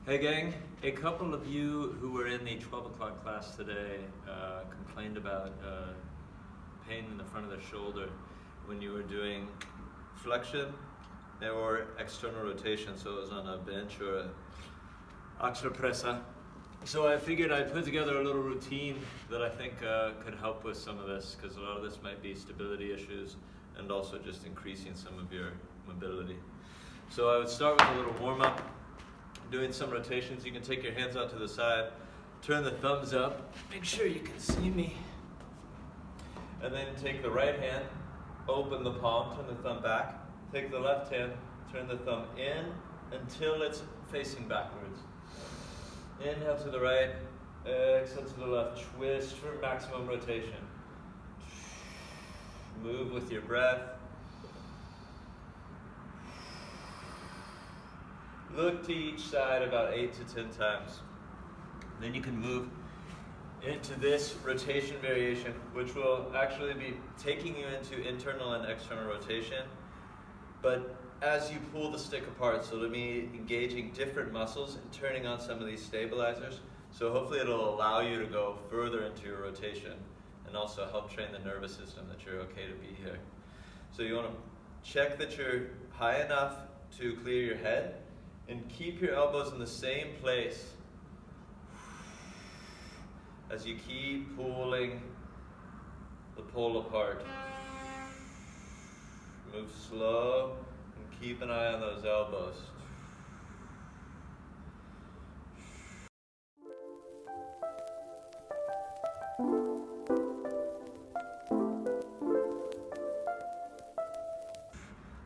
Hey gang, a couple of you who were in the 12 o'clock class today complained about pain in the front of the shoulder when you were doing flexion or external rotation, so it was on a bench or a extra pressa. So I figured I'd put together a little routine that I think could help with some of this, because a lot of this might be stability issues and also just increasing some of your mobility. So I would start with a little warm-up, doing some rotations. You can take your hands out to the side, turn the thumbs up, make sure you can see me, and then take the right hand, open the palm, turn the thumb back, take the left hand, turn the thumb in until it's facing backwards. Inhale to the right, exhale to the left, twist for maximum rotation. Move with your breath. Look to each side about 8 to 10 times. Then you can move into this rotation variation, which will actually be taking you into internal and external rotation. But as you pull the stick apart, so it'll be engaging different muscles and turning on some of these stabilizers. So hopefully it'll allow you to go further into your rotation and also help train the nervous system that you're okay to be here. So you want to check that you're high enough to clear your head and keep your elbows in the same place as you keep pulling the pole apart. Move slow and keep an eye on those elbows.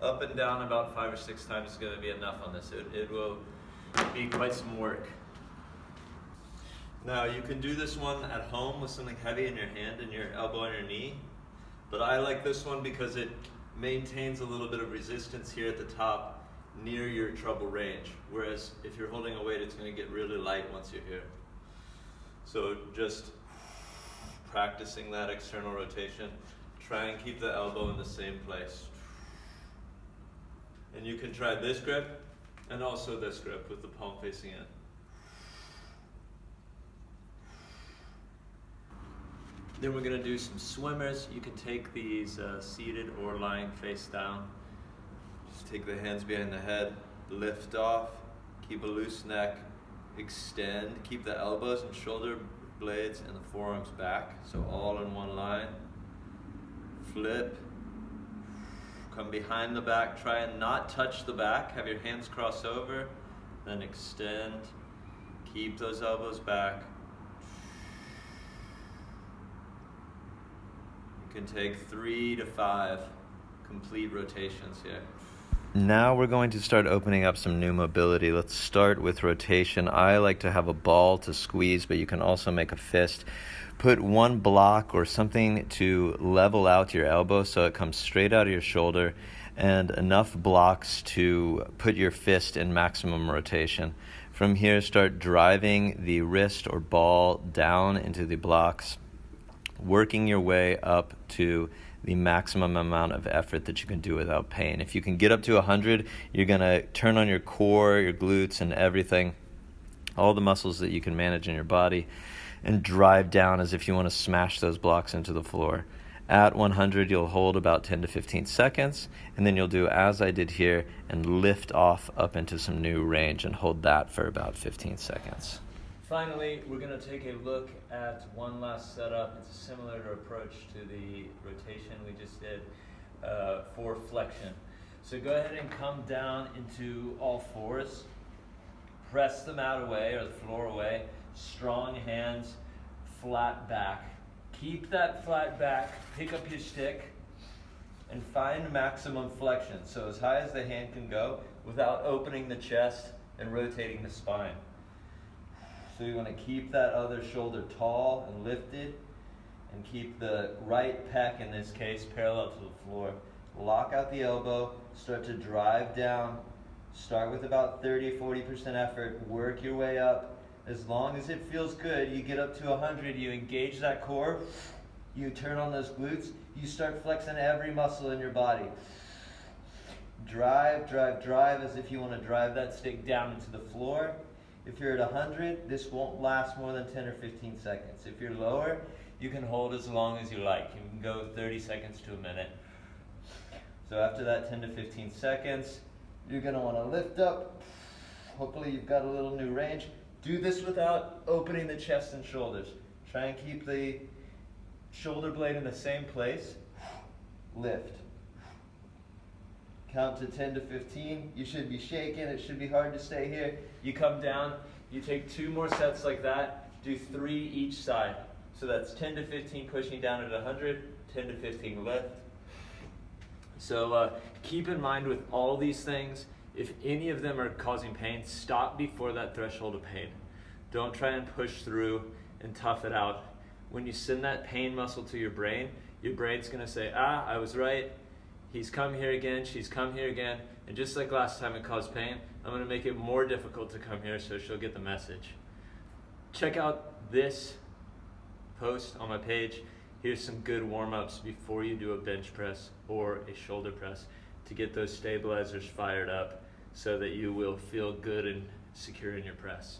Up and down about 5 or 6 times is going to be enough on this. It will be quite some work. Now you can do this one at home with something heavy in your hand and your elbow on your knee, but I like this one because it maintains a little bit of resistance here at the top near your treble range, whereas if you're holding a weight, it's going to get really light once you're here. So just practicing that external rotation, try and keep the elbow in the same place. And you can try this grip and also this grip with the palm facing in. Then we're going to do some swimmers. You can take these seated or lying face down. Just take the hands behind the head, lift off, keep a loose neck, extend, keep the elbows and shoulder blades and the forearms back, so all in one line. Flip. Come behind the back, try and not touch the back, have your hands cross over, then extend, keep those elbows back. You can take 3 to 5 complete rotations here. Now we're going to start opening up some new mobility. Let's start with rotation. I like to have a ball to squeeze, but you can also make a fist. Put one block or something to level out your elbow so it comes straight out of your shoulder, and enough blocks to put your fist in maximum rotation. From here, start driving the wrist or ball down into the blocks, working your way up to the maximum amount of effort that you can do without pain. If you can get up to 100, you're going to turn on your core, your glutes, and everything, all the muscles that you can manage in your body, and drive down as if you want to smash those blocks into the floor. At 100, you'll hold about 10 to 15 seconds, and then you'll do as I did here and lift off up into some new range and hold that for about 15 seconds. Finally, we're going to take a look at one last setup. It's a similar approach to the rotation we just did for flexion. So go ahead and come down into all fours. Press the mat away or the floor away. Strong hands, flat back. Keep that flat back, pick up your stick, and find maximum flexion. So as high as the hand can go without opening the chest and rotating the spine. So you want to keep that other shoulder tall and lifted, and keep the right pec, in this case, parallel to the floor. Lock out the elbow, start to drive down. Start with about 30-40% effort, work your way up. As long as it feels good, you get up to 100, you engage that core, you turn on those glutes, you start flexing every muscle in your body. Drive, drive, drive as if you want to drive that stick down into the floor. If you're at 100, this won't last more than 10 or 15 seconds. If you're lower, you can hold as long as you like. You can go 30 seconds to a minute. So after that 10 to 15 seconds, you're gonna wanna lift up. Hopefully you've got a little new range. Do this without opening the chest and shoulders. Try and keep the shoulder blade in the same place. Lift. Count to 10 to 15. You should be shaking. It should be hard to stay here. You come down. You take 2 more sets like that. Do 3 each side. So that's 10 to 15 pushing down at 100, 10 to 15 lift. So keep in mind with all these things, if any of them are causing pain, stop before that threshold of pain. Don't try and push through and tough it out. When you send that pain muscle to your brain's gonna say, I was right. He's come here again, she's come here again. And just like last time it caused pain, I'm gonna make it more difficult to come here so she'll get the message. Check out this post on my page. Here's some good warm-ups before you do a bench press or a shoulder press to get those stabilizers fired up so that you will feel good and secure in your press.